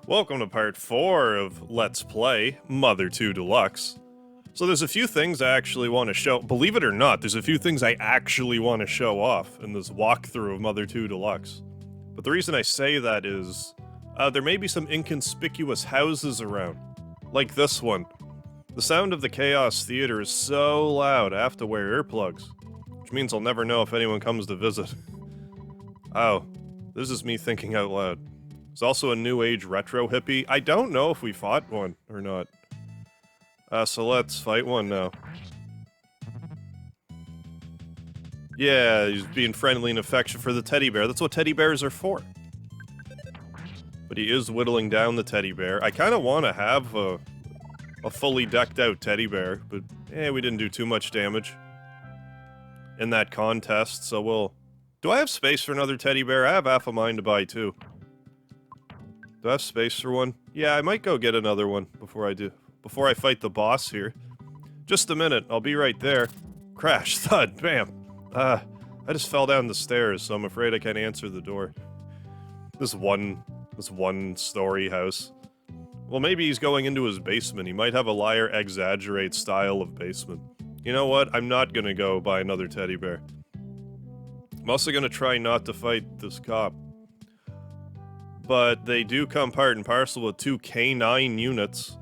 Welcome to part 4 of Let's Play Mother 2 Deluxe. So there's a few things I actually want to show- believe it or not, there's a few things I actually want to show off in this walkthrough of Mother 2 Deluxe. But the reason I say that is, there may be some inconspicuous houses around. Like this one. The sound of the Chaos Theater is so loud I have to wear earplugs. Which means I'll never know if anyone comes to visit. Oh, this is me thinking out loud. There's also a new age retro hippie. I don't know if we fought one or not. So let's fight one now. Yeah, he's being friendly and affectionate for the teddy bear. That's what teddy bears are for. But he is whittling down the teddy bear. I kind of want to have a fully decked out teddy bear, but we didn't do too much damage in that contest, so we'll... Do I have space for another teddy bear? I have half a mind to buy two. Do I have space for one? Yeah, I might go get another one before I fight the boss here. Just a minute, I'll be right there. Crash, thud, bam. I just fell down the stairs, so I'm afraid I can't answer the door. This one story house. Well, maybe he's going into his basement. He might have a liar exaggerate style of basement. You know what? I'm not gonna go buy another teddy bear. I'm also gonna try not to fight this cop. But they do come part and parcel with two K9 units,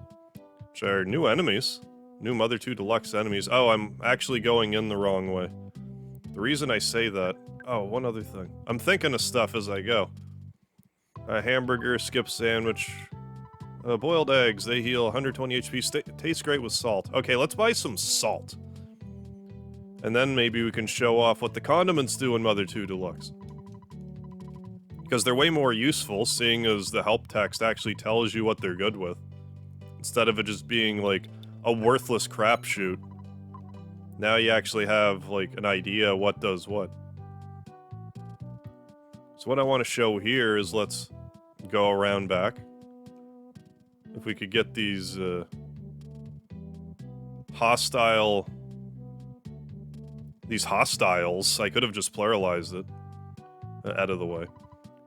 which are new enemies. New Mother 2 Deluxe enemies. Oh, I'm actually going in the wrong way. The reason I say that... Oh, one other thing. I'm thinking of stuff as I go. A hamburger, skip sandwich, boiled eggs, they heal 120 HP, tastes great with salt. Okay, let's buy some salt. And then maybe we can show off what the condiments do in Mother 2 Deluxe. Because they're way more useful, seeing as the help text actually tells you what they're good with. Instead of it just being, like, a worthless crapshoot. Now you actually have, like, an idea what does what. So what I want to show here is let's go around back. If we could get these, hostile... These hostiles, I could have just pluralized it. Out of the way.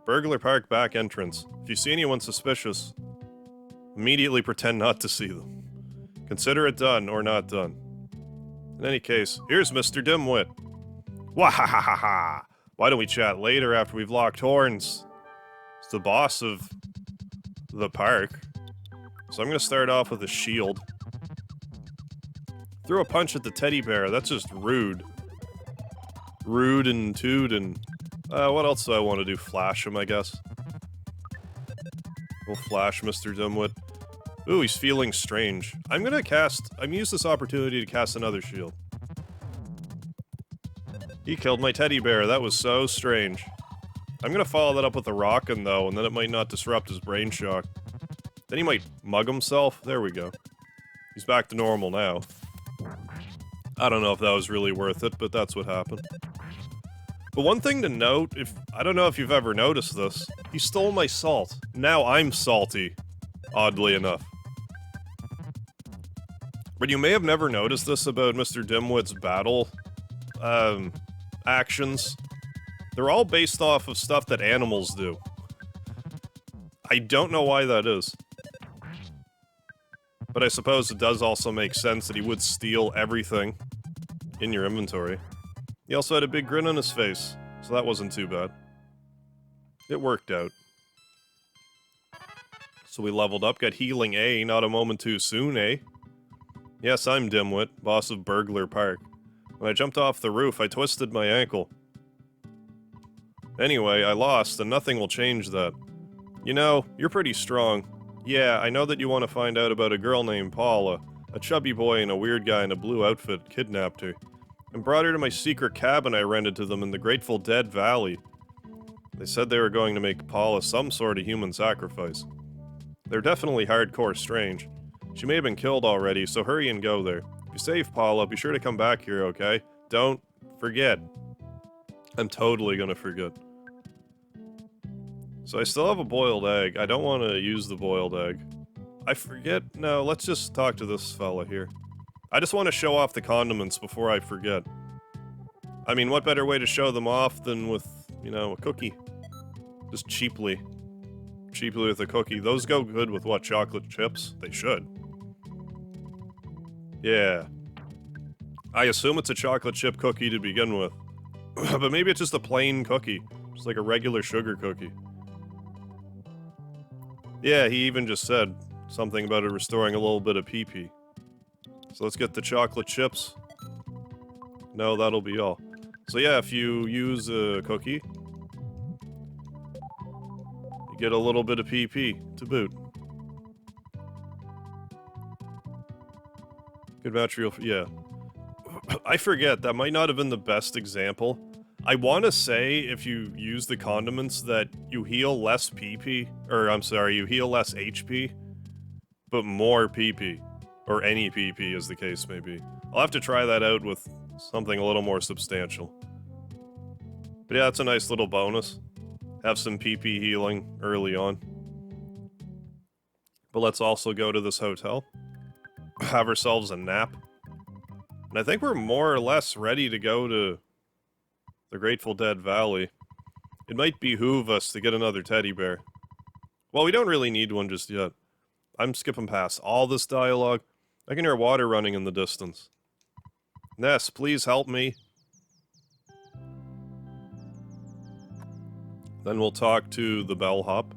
Burglar Park back entrance. If you see anyone suspicious, immediately pretend not to see them. Consider it done or not done. In any case, here's Mr. Dimwit. Wahahaha! Why don't we chat later after we've locked horns? It's the boss of the park. So I'm gonna start off with a shield. Throw a punch at the teddy bear, that's just rude. Rude and toot and... what else do I want to do? Flash him, I guess. We'll flash Mr. Dimwit. Ooh, he's feeling strange. I'm gonna use this opportunity to cast another shield. He killed my teddy bear, that was so strange. I'm gonna follow that up with a rockin' though, and then it might not disrupt his brain shock. Then he might mug himself. There we go. He's back to normal now. I don't know if that was really worth it, but that's what happened. But one thing to note, I don't know if you've ever noticed this, he stole my salt. Now I'm salty, oddly enough. But you may have never noticed this about Mr. Dimwit's battle, actions. They're all based off of stuff that animals do. I don't know why that is. But I suppose it does also make sense that he would steal everything in your inventory. He also had a big grin on his face, so that wasn't too bad. It worked out. So we leveled up, got healing A, not a moment too soon, eh? Yes, I'm Dimwit, boss of Burglar Park. When I jumped off the roof, I twisted my ankle. Anyway, I lost, and nothing will change that. You know, you're pretty strong. Yeah, I know that you want to find out about a girl named Paula. A chubby boy and a weird guy in a blue outfit kidnapped her. And brought her to my secret cabin I rented to them in the Grateful Dead Valley. They said they were going to make Paula some sort of human sacrifice. They're definitely hardcore strange. She may have been killed already, so hurry and go there. If you save Paula, be sure to come back here, okay? Don't forget. I'm totally gonna forget. So I still have a boiled egg. I don't want to use the boiled egg. I forget. No, let's just talk to this fella here. I just want to show off the condiments before I forget. I mean, what better way to show them off than with, you know, a cookie? Just cheaply. cheaply with a cookie. Those go good with what, chocolate chips? They should. Yeah. I assume it's a chocolate chip cookie to begin with. But maybe it's just a plain cookie. Just like a regular sugar cookie. Yeah, he even just said something about it restoring a little bit of pee-pee. So let's get the chocolate chips. No, that'll be all. So yeah, if you use a cookie, you get a little bit of pee-pee to boot. Good material for, yeah. I forget, that might not have been the best example. I want to say if you use the condiments that you heal less PP, or I'm sorry, you heal less HP, but more PP, or any PP as the case may be. I'll have to try that out with something a little more substantial. But yeah, that's a nice little bonus. Have some PP healing early on. But let's also go to this hotel. Have ourselves a nap. And I think we're more or less ready to go to the Grateful Dead Valley. It might behoove us to get another teddy bear. Well, we don't really need one just yet. I'm skipping past all this dialogue. I can hear water running in the distance. Ness, please help me. Then we'll talk to the bellhop.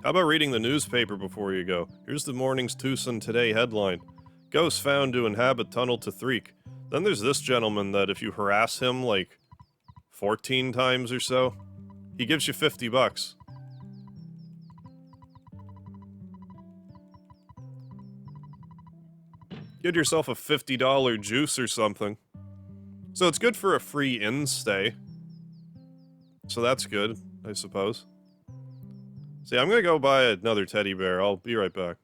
How about reading the newspaper before you go? Here's the morning's Twoson Today headline. Ghost found to inhabit tunnel to Threek. Then there's this gentleman that if you harass him, like, 14 times or so, he gives you 50 bucks. Get yourself a $50 juice or something. So it's good for a free inn stay. So that's good, I suppose. See, I'm gonna go buy another teddy bear. I'll be right back.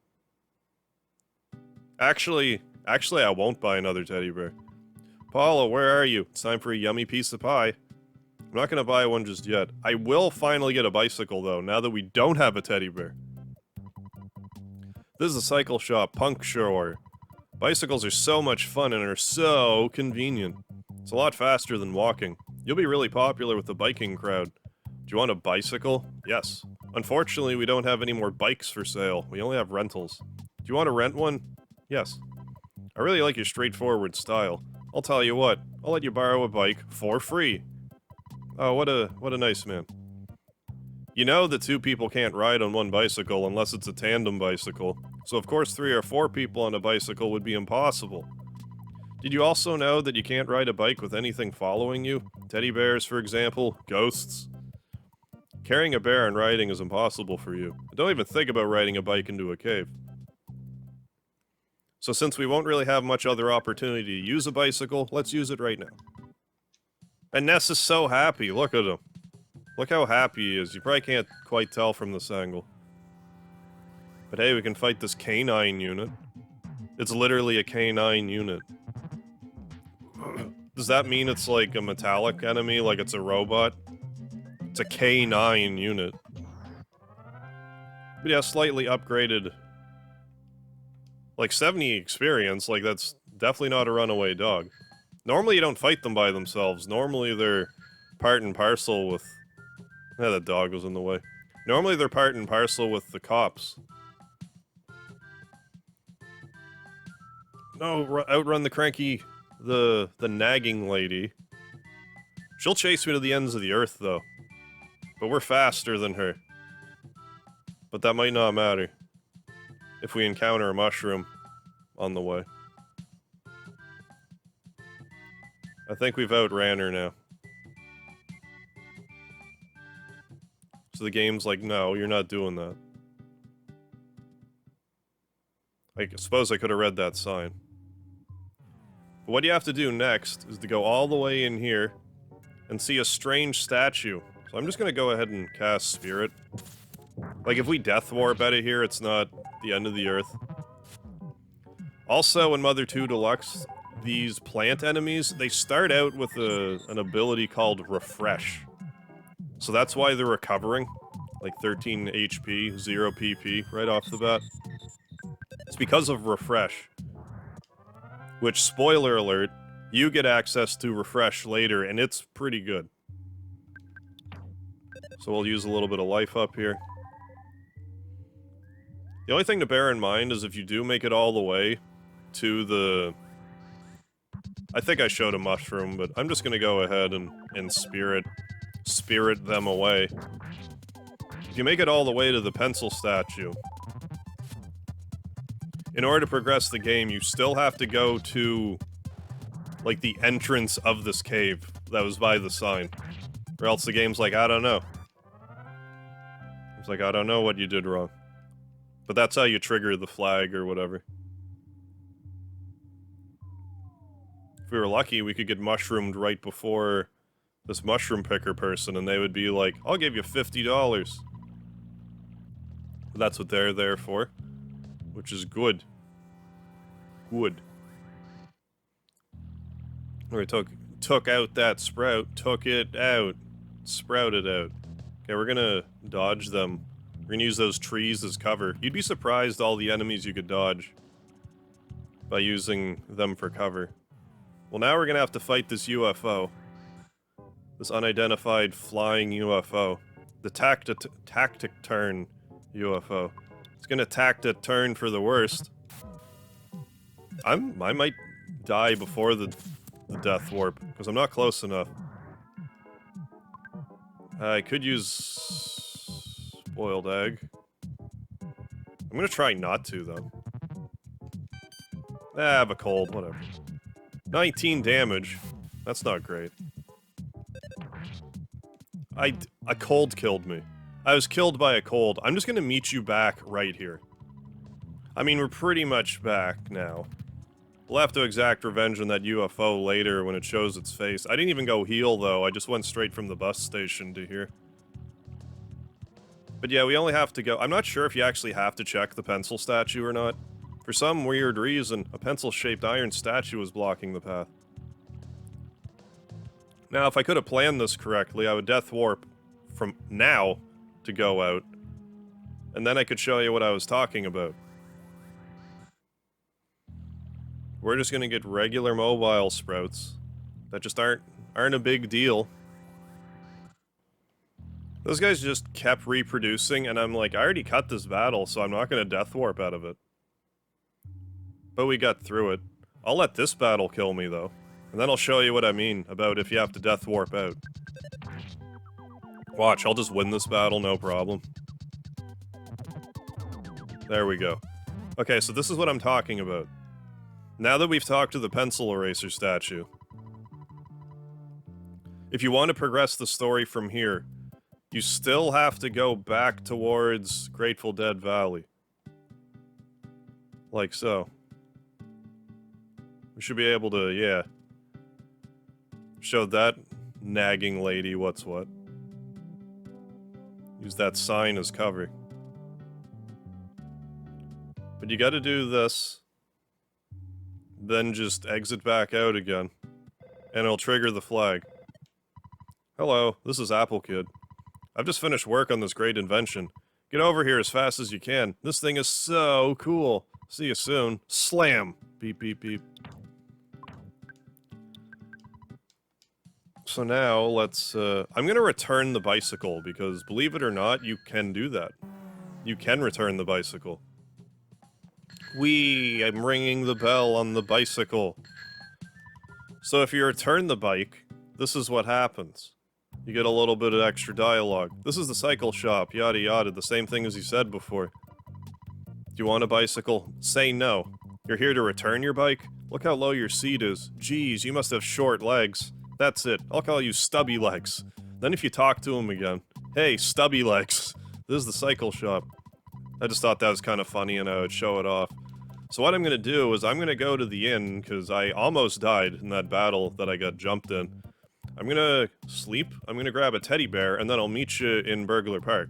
Actually, I won't buy another teddy bear. Paula, where are you? It's time for a yummy piece of pie. I'm not gonna buy one just yet. I will finally get a bicycle, though, now that we don't have a teddy bear. This is a cycle shop, Puncture. Bicycles are so much fun and are so convenient. It's a lot faster than walking. You'll be really popular with the biking crowd. Do you want a bicycle? Yes. Unfortunately, we don't have any more bikes for sale. We only have rentals. Do you want to rent one? Yes. I really like your straightforward style. I'll tell you what, I'll let you borrow a bike for free. Oh, what a nice man. You know that 2 people can't ride on one bicycle unless it's a tandem bicycle. So of course 3 or 4 people on a bicycle would be impossible. Did you also know that you can't ride a bike with anything following you? Teddy bears, for example, ghosts. Carrying a bear and riding is impossible for you. Don't even think about riding a bike into a cave. So since we won't really have much other opportunity to use a bicycle, let's use it right now. And Ness is so happy, look at him. Look how happy he is. You probably can't quite tell from this angle. But hey, we can fight this canine unit. It's literally a canine unit. Does that mean it's like a metallic enemy, like it's a robot? It's a K9 unit. But yeah, slightly upgraded. Like 70 experience, like that's definitely not a runaway dog. Normally you don't fight them by themselves. Normally they're part and parcel with... Yeah, that dog was in the way. Normally they're part and parcel with the cops. No, outrun the cranky... The nagging lady. She'll chase me to the ends of the earth, though. But we're faster than her. But that might not matter. If we encounter a mushroom on the way. I think we've outran her now. So the game's like, no, you're not doing that. I suppose I could have read that sign. But what you have to do next is to go all the way in here and see a strange statue. So I'm just gonna go ahead and cast Spirit. Like, if we Death Warp out of here, it's not the end of the earth. Also, in Mother 2 Deluxe, these plant enemies, they start out with an ability called Refresh. So that's why they're recovering. Like 13 HP, 0 PP, right off the bat. It's because of Refresh. Which, spoiler alert, you get access to Refresh later, and it's pretty good. So we'll use a little bit of life up here. The only thing to bear in mind is if you do make it all the way to the... I think I showed a mushroom, but I'm just gonna go ahead and spirit them away. If you make it all the way to the pencil statue, in order to progress the game, you still have to go to, like, the entrance of this cave that was by the sign. Or else the game's like, I don't know. It's like, I don't know what you did wrong. But that's how you trigger the flag or whatever. If we were lucky, we could get mushroomed right before this mushroom picker person, and they would be like, I'll give you $50. But that's what they're there for. Which is good. Good. We took out that sprout. Took it out. Sprouted out. Okay, we're gonna dodge them. We're gonna use those trees as cover. You'd be surprised all the enemies you could dodge by using them for cover. Well, now we're gonna have to fight this UFO. This unidentified flying UFO. The tactic turn UFO. It's gonna tactic turn for the worst. I might die before the death warp, because I'm not close enough. I could use boiled egg. I'm gonna try not to, though. I have a cold, whatever. 19 damage. That's not great. A cold killed me. I was killed by a cold. I'm just gonna meet you back right here. I mean, we're pretty much back now. We'll have to exact revenge on that UFO later when it shows its face. I didn't even go heal, though. I just went straight from the bus station to here. But yeah, we only have to go... I'm not sure if you actually have to check the pencil statue or not. For some weird reason, a pencil-shaped iron statue was blocking the path. Now, if I could have planned this correctly, I would death warp from now to go out. And then I could show you what I was talking about. We're just gonna get regular mobile sprouts that just aren't a big deal. Those guys just kept reproducing, and I'm like, I already cut this battle, so I'm not gonna death warp out of it. But we got through it. I'll let this battle kill me, though. And then I'll show you what I mean about if you have to death warp out. Watch, I'll just win this battle, no problem. There we go. Okay, so this is what I'm talking about. Now that we've talked to the pencil eraser statue, if you want to progress the story from here, you still have to go back towards Grateful Dead Valley. Like so. We should be able to, yeah, show that nagging lady what's what. Use that sign as cover. But you gotta do this, then just exit back out again, and it'll trigger the flag. Hello, this is Apple Kid. I've just finished work on this great invention. Get over here as fast as you can. This thing is so cool. See you soon. Slam! Beep, beep, beep. So now, let's, I'm gonna return the bicycle, because believe it or not, you can do that. You can return the bicycle. I'm ringing the bell on the bicycle. So if you return the bike, this is what happens. You get a little bit of extra dialogue. This is the cycle shop, yada yada, the same thing as you said before. Do you want a bicycle? Say no. You're here to return your bike? Look how low your seat is. Geez, you must have short legs. That's it. I'll call you Stubby Legs. Then if you talk to him again, hey, Stubby Legs, this is the cycle shop. I just thought that was kind of funny and I would show it off. So what I'm gonna do is I'm gonna go to the inn, because I almost died in that battle that I got jumped in. I'm gonna sleep, I'm gonna grab a teddy bear, and then I'll meet you in Burglar Park.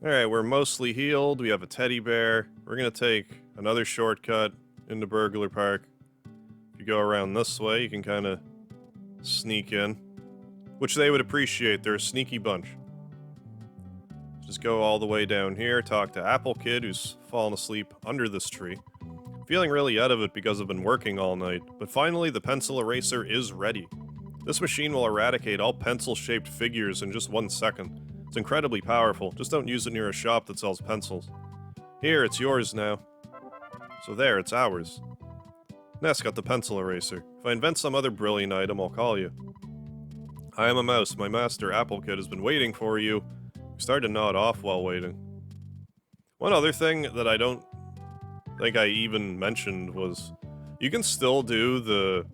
Alright, we're mostly healed, we have a teddy bear. We're gonna take another shortcut into Burglar Park. If you go around this way, you can kinda sneak in. Which they would appreciate, they're a sneaky bunch. Just go all the way down here, talk to Apple Kid, who's fallen asleep under this tree. Feeling really out of it because I've been working all night, but finally the pencil eraser is ready. This machine will eradicate all pencil-shaped figures in just 1 second. It's incredibly powerful. Just don't use it near a shop that sells pencils. Here, it's yours now. So there, it's ours. Ness got the pencil eraser. If I invent some other brilliant item, I'll call you. I am a mouse. My master, Applekid, has been waiting for you. We started to nod off while waiting. One other thing that I don't think I even mentioned was you can still do the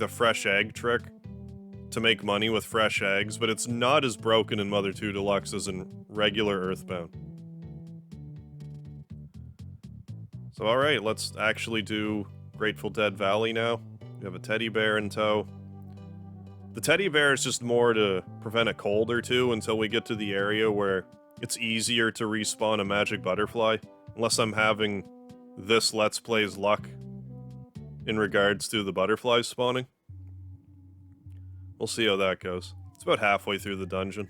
fresh egg trick to make money with fresh eggs, but it's not as broken in Mother 2 Deluxe as in regular Earthbound. So alright, let's actually do Grateful Dead Valley now. We have a teddy bear in tow. The teddy bear is just more to prevent a cold or two until we get to the area where it's easier to respawn a magic butterfly, unless I'm having this Let's Play's luck in regards to the butterflies spawning. We'll see how that goes. It's about halfway through the dungeon.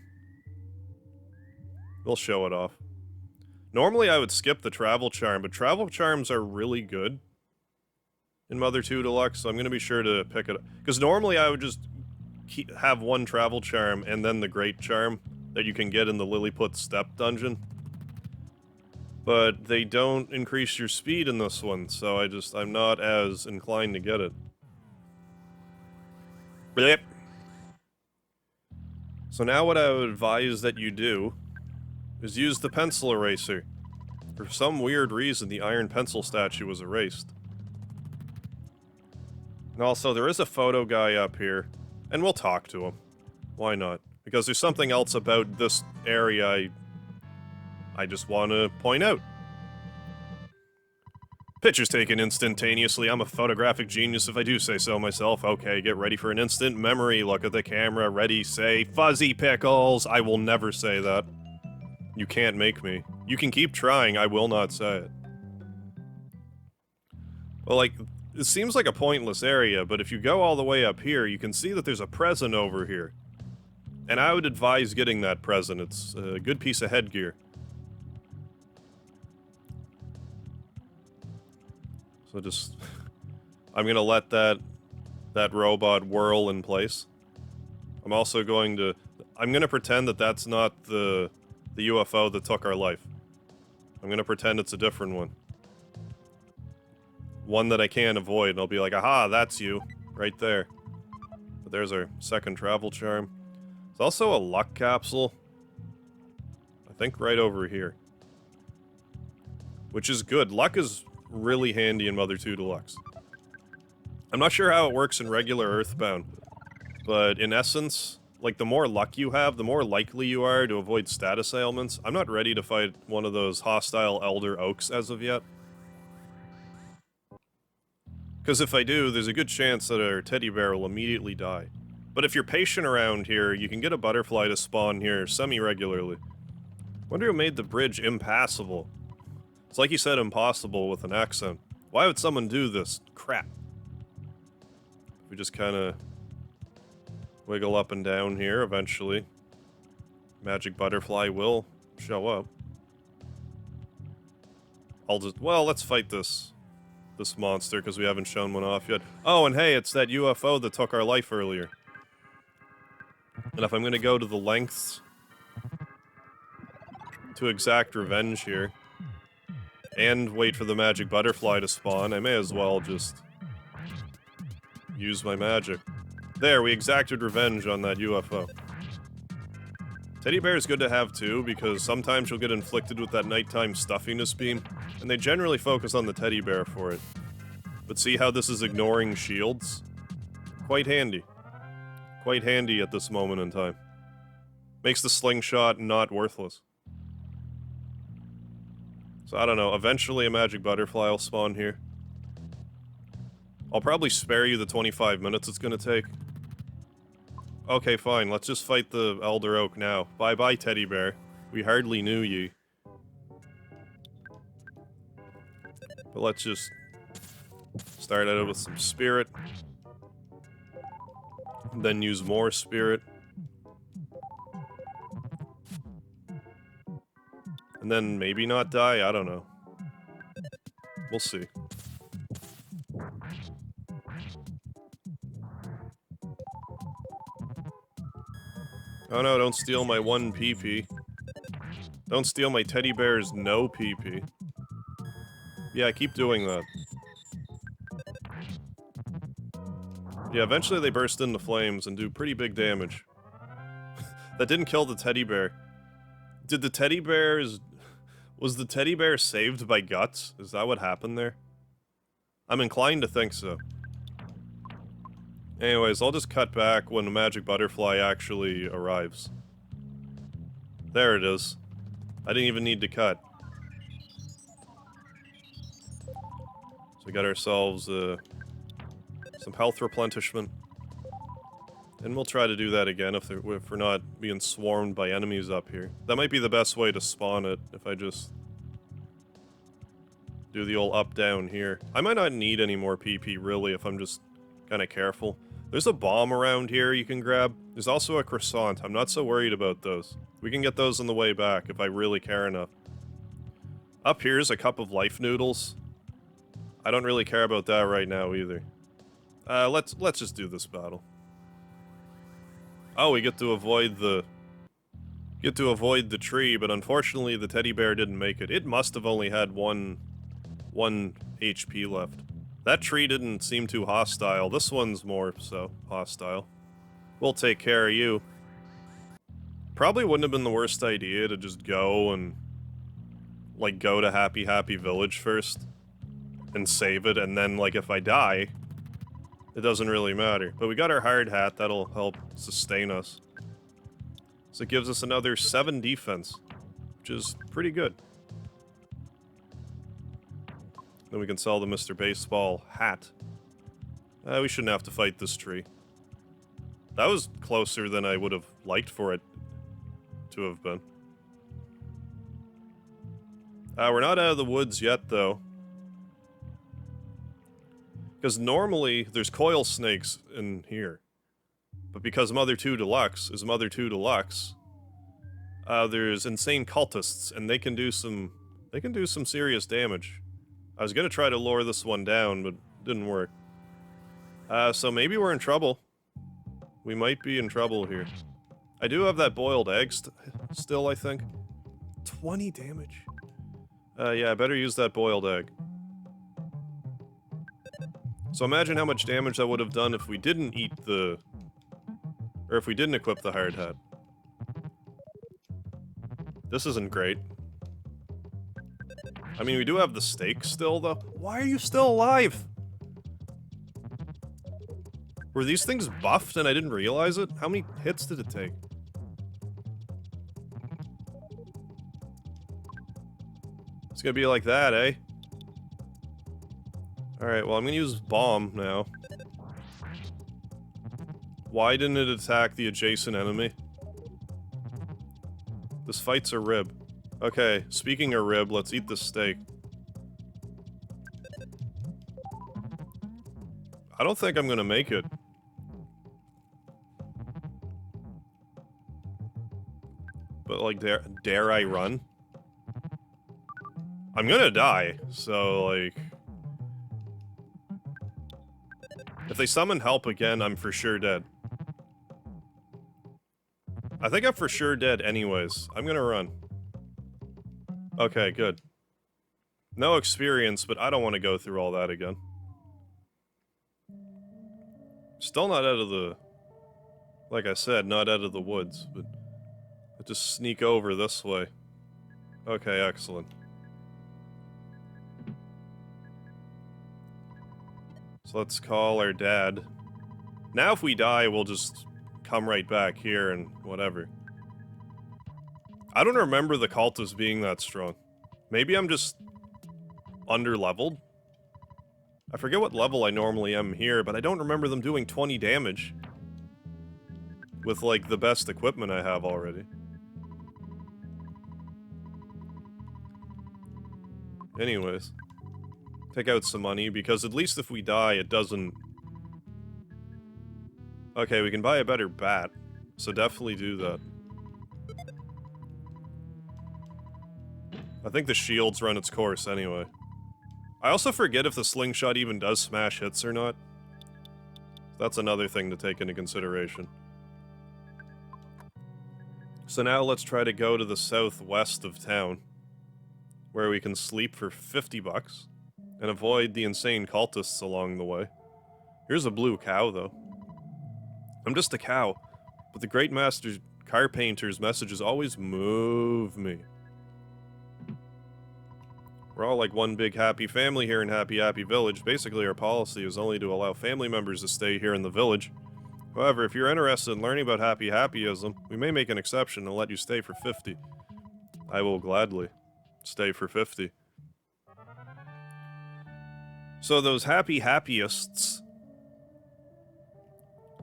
We'll show it off. Normally I would skip the travel charm, but travel charms are really good in Mother 2 Deluxe, so I'm going to be sure to pick it up. Because normally I would just have one travel charm and then the great charm that you can get in the Lilliput Step dungeon. But they don't increase your speed in this one, so I'm not as inclined to get it. Blip. So now what I would advise that you do is use the pencil eraser. For some weird reason, the iron pencil statue was erased. And also, there is a photo guy up here, and we'll talk to him. Why not? Because there's something else about this area I just want to point out. Pictures taken instantaneously. I'm a photographic genius if I do say so myself. Okay, get ready for an instant memory. Look at the camera. Ready, say, fuzzy pickles. I will never say that. You can't make me. You can keep trying. I will not say it. Well, like, it seems like a pointless area, but if you go all the way up here, you can see that there's a present over here. And I would advise getting that present. It's a good piece of headgear. So just... I'm gonna let that robot whirl in place. I'm also going to... I'm gonna pretend that that's not the UFO that took our life. I'm gonna pretend it's a different one. One that I can't avoid, and I'll be like, aha, that's you. Right there. But there's our second travel charm. There's also a luck capsule. I think right over here. Which is good. Luck is really handy in Mother 2 Deluxe. I'm not sure how it works in regular Earthbound, but in essence, like, the more luck you have, the more likely you are to avoid status ailments. I'm not ready to fight one of those hostile Elder Oaks as of yet. Because if I do, there's a good chance that our teddy bear will immediately die. But if you're patient around here, you can get a butterfly to spawn here semi-regularly. Wonder who made the bridge impassable. It's like you said impossible with an accent. Why would someone do this? Crap. We just kinda wiggle up and down here eventually. Magic butterfly will show up. Well, let's fight this monster, because we haven't shown one off yet. Oh, and hey, it's that UFO that took our life earlier. And if I'm gonna go to the lengths to exact revenge here, and wait for the magic butterfly to spawn, I may as well just use my magic. There, we exacted revenge on that UFO. Teddy bear is good to have too, because sometimes you'll get inflicted with that nighttime stuffiness beam, and they generally focus on the teddy bear for it. But see how this is ignoring shields? Quite handy. Quite handy at this moment in time. Makes the slingshot not worthless. So I don't know, eventually a magic butterfly will spawn here. I'll probably spare you the 25 minutes it's gonna take. Okay, fine, let's just fight the Elder Oak now. Bye-bye, teddy bear. We hardly knew ye. But let's just start out with some spirit. Then use more spirit. And then maybe not die, I don't know. We'll see. Oh no, don't steal my 1 PP. Don't steal my teddy bear's no PP. Yeah, keep doing that. Yeah, eventually they burst into flames and do pretty big damage. That didn't kill the teddy bear. Did the teddy bears... Was the teddy bear saved by guts? Is that what happened there? I'm inclined to think so. Anyways, I'll just cut back when the magic butterfly actually arrives. There it is. I didn't even need to cut. So we got ourselves some health replenishment. And we'll try to do that again if we're not being swarmed by enemies up here. That might be the best way to spawn it, if I just do the old up-down here. I might not need any more PP, really, if I'm just kind of careful. There's a bomb around here you can grab. There's also a croissant. I'm not so worried about those. We can get those on the way back if I really care enough. Up here's a cup of life noodles. I don't really care about that right now either. Let's just do this battle. Oh, we get to avoid the tree, but unfortunately the teddy bear didn't make it. It must have only had one HP left. That tree didn't seem too hostile. This one's more so hostile. We'll take care of you. Probably wouldn't have been the worst idea to just go and like go to Happy Happy Village first and save it, and then like if I die, it doesn't really matter. But we got our hard hat, that'll help sustain us. So it gives us another 7 defense, which is pretty good. Then we can sell the Mr. Baseball hat. We shouldn't have to fight this tree. That was closer than I would have liked for it to have been. We're not out of the woods yet, though. Because normally, there's coil snakes in here. But because Mother 2 Deluxe is Mother 2 Deluxe, there's insane cultists, and they can do some serious damage. I was gonna try to lure this one down, but didn't work. So maybe we're in trouble. We might be in trouble here. I do have that boiled egg still, I think. 20 damage. Yeah, I better use that boiled egg. So imagine how much damage that would have done if we didn't eat the... Or if we didn't equip the hard hat. This isn't great. I mean, we do have the steak still, though. Why are you still alive? Were these things buffed and I didn't realize it? How many hits did it take? It's gonna be like that, eh? Alright, well, I'm gonna use bomb now. Why didn't it attack the adjacent enemy? This fight's a rib. Okay, speaking of rib, let's eat this steak. I don't think I'm gonna make it. But, like, dare I run? I'm gonna die, so, like... If they summon help again, I'm for sure dead. I think I'm for sure dead anyways. I'm gonna run. Okay, good. No experience, but I don't want to go through all that again. Still not out of the... Like I said, not out of the woods, but... I just sneak over this way. Okay, excellent. So let's call our dad. Now if we die, we'll just come right back here and whatever. I don't remember the cultists being that strong. Maybe I'm just under-leveled? I forget what level I normally am here, but I don't remember them doing 20 damage. With, like, the best equipment I have already. Anyways. Take out some money, because at least if we die, it doesn't... Okay, we can buy a better bat, so definitely do that. I think the shield's run its course anyway. I also forget if the slingshot even does smash hits or not. That's another thing to take into consideration. So now let's try to go to the southwest of town, where we can sleep for 50 bucks, and avoid the insane cultists along the way. Here's a blue cow, though. I'm just a cow, but the Great Master's car painter's messages always move me. We're all like one big happy family here in Happy Happy Village. Basically, our policy is only to allow family members to stay here in the village. However, if you're interested in learning about Happy Happyism, we may make an exception and let you stay for 50. I will gladly stay for 50. So those Happy Happyists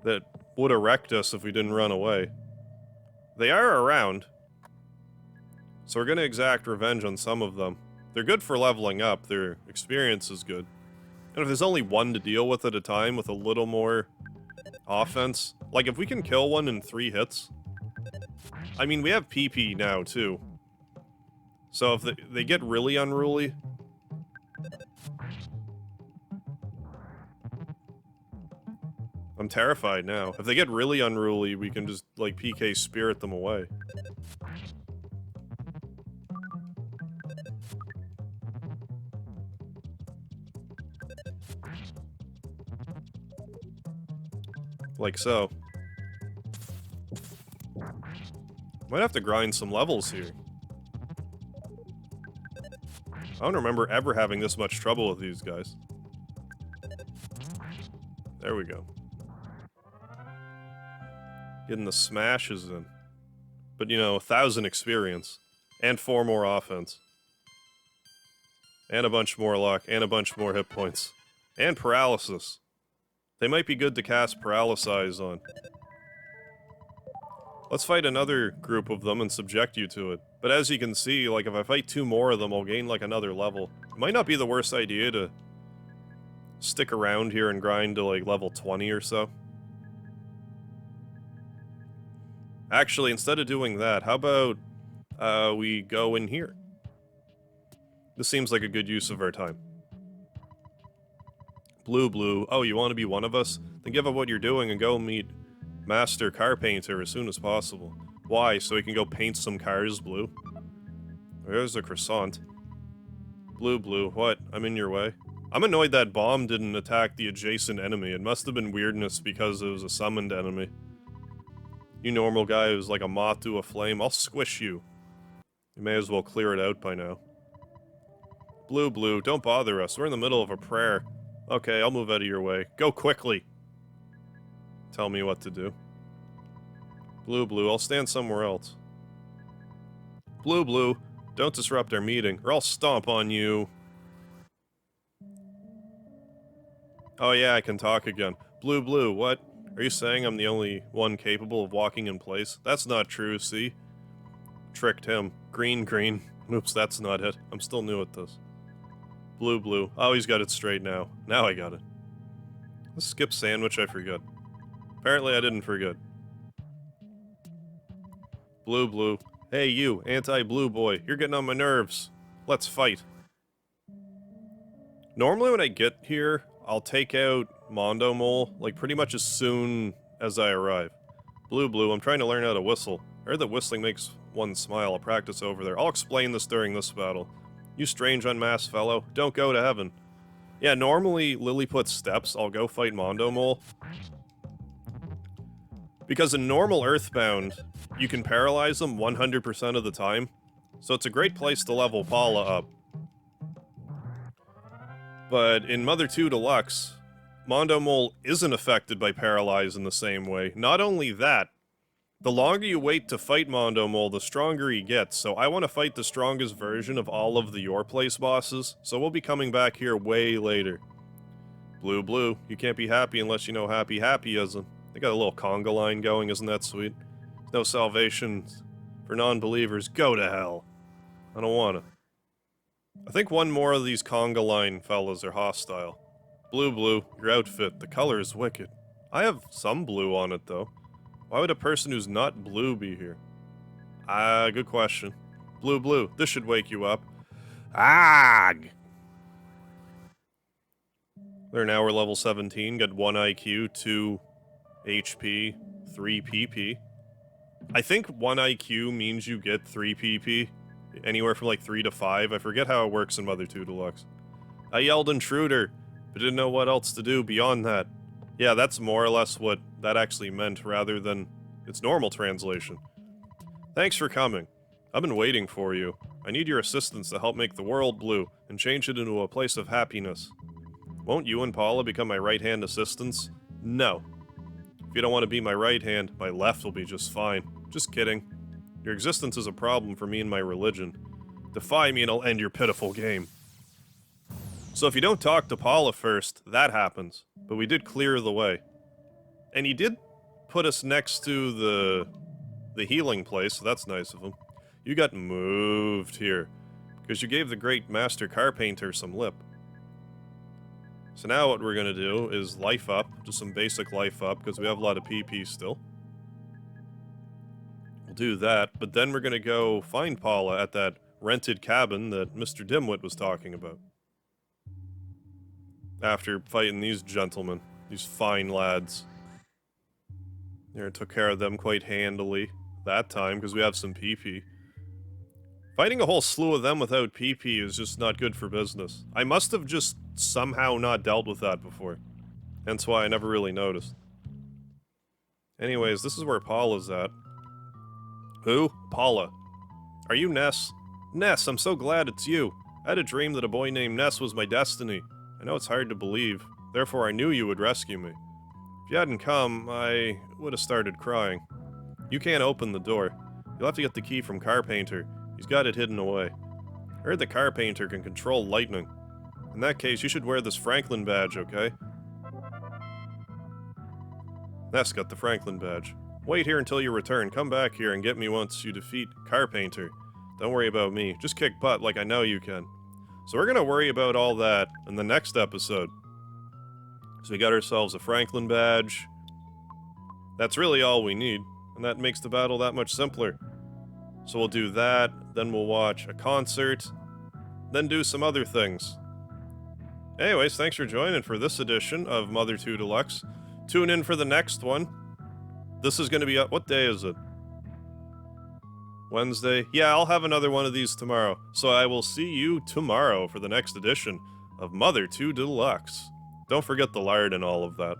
that would erect us if we didn't run away, they are around. So we're gonna exact revenge on some of them. They're good for leveling up, their experience is good. And if there's only one to deal with at a time with a little more offense, like if we can kill one in 3 hits, I mean, we have PP now too. So if they get really unruly, I'm terrified now. If they get really unruly, we can just, like, PK spirit them away. Like so. Might have to grind some levels here. I don't remember ever having this much trouble with these guys. There we go. Getting the smashes in. But, you know, 1,000 experience. And 4 more offense. And a bunch more luck. And a bunch more hit points. And paralysis. They might be good to cast Paralysize on. Let's fight another group of them and subject you to it. But as you can see, like, if I fight 2 more of them, I'll gain, like, another level. It might not be the worst idea to stick around here and grind to, like, level 20 or so. Actually, instead of doing that, how about we go in here? This seems like a good use of our time. Blue. Oh, you want to be one of us? Then give up what you're doing and go meet Master Car Painter as soon as possible. Why? So he can go paint some cars blue? There's a croissant. Blue. What? I'm in your way. I'm annoyed that bomb didn't attack the adjacent enemy. It must have been weirdness because it was a summoned enemy. You normal guy who's like a moth to a flame, I'll squish you. You may as well clear it out by now. Blue, don't bother us. We're in the middle of a prayer. Okay, I'll move out of your way. Go quickly! Tell me what to do. Blue, I'll stand somewhere else. Blue, don't disrupt our meeting, or I'll stomp on you. Oh yeah, I can talk again. Blue, what? Are you saying I'm the only one capable of walking in place? That's not true, see? Tricked him. Green. Oops, that's not it. I'm still new at this. Blue. Oh, he's got it straight now. Now I got it. Let's skip sandwich, I forgot. Apparently I didn't forget. Blue. Hey you, anti-blue boy. You're getting on my nerves. Let's fight. Normally when I get here, I'll take out Mondo Mole, like, pretty much as soon as I arrive. Blue, I'm trying to learn how to whistle. I heard that whistling makes one smile. I'll practice over there. I'll explain this during this battle. You strange unmasked fellow, don't go to heaven. Yeah, normally Lilliput's steps, I'll go fight Mondo Mole. Because in normal Earthbound, you can paralyze them 100% of the time. So it's a great place to level Paula up. But in Mother 2 Deluxe, Mondo Mole isn't affected by Paralyze in the same way. Not only that, the longer you wait to fight Mondo Mole, the stronger he gets, so I want to fight the strongest version of all of the Your Place bosses, so we'll be coming back here way later. Blue, you can't be happy unless you know Happy Happyism. They got a little conga line going, isn't that sweet? There's no salvation for non-believers. Go to hell. I don't want to. I think one more of these conga line fellas are hostile. Blue, your outfit, the color is wicked. I have some blue on it, though. Why would a person who's not blue be here? Good question. Blue, this should wake you up. There, now we're level 17, got 1 IQ, 2 HP, 3 PP. I think 1 IQ means you get 3 PP. Anywhere from like 3 to 5. I forget how it works in Mother 2 Deluxe. I yelled intruder, but didn't know what else to do beyond that. Yeah, that's more or less what that actually meant, rather than its normal translation. Thanks for coming. I've been waiting for you. I need your assistance to help make the world blue and change it into a place of happiness. Won't you and Paula become my right-hand assistants? No. If you don't want to be my right hand, my left will be just fine. Just kidding. Your existence is a problem for me and my religion. Defy me and I'll end your pitiful game. So if you don't talk to Paula first, that happens. But we did clear the way. And he did put us next to the healing place, so that's nice of him. You got moved here, because you gave the great master carpainter some lip. So now what we're gonna do is life up, just some basic life up, because we have a lot of PP still. We'll do that, but then we're gonna go find Paula at that rented cabin that Mr. Dimwit was talking about. After fighting these gentlemen, these fine lads. There, took care of them quite handily that time, because we have some PP. Fighting a whole slew of them without PP is just not good for business. I must have just somehow not dealt with that before. Hence why I never really noticed. Anyways, this is where Paula's at. Who? Paula. Are you Ness? Ness, I'm so glad it's you. I had a dream that a boy named Ness was my destiny. I know it's hard to believe, therefore I knew you would rescue me. If you hadn't come, I would have started crying. You can't open the door. You'll have to get the key from Carpainter. He's got it hidden away. I heard the Carpainter can control lightning. In that case, you should wear this Franklin badge, okay? Ness got the Franklin badge. Wait here until you return. Come back here and get me once you defeat Carpainter. Don't worry about me. Just kick butt like I know you can. So we're gonna worry about all that in the next episode. So we got ourselves a Franklin badge. That's really all we need, and that makes the battle that much simpler. So we'll do that, then we'll watch a concert, then do some other things. Anyways, thanks for joining for this edition of Mother 2 Deluxe. Tune in for the next one. This is gonna be up. What day is it? Wednesday? Yeah, I'll have another one of these tomorrow. So I will see you tomorrow for the next edition of Mother 2 Deluxe. Don't forget the lard and all of that.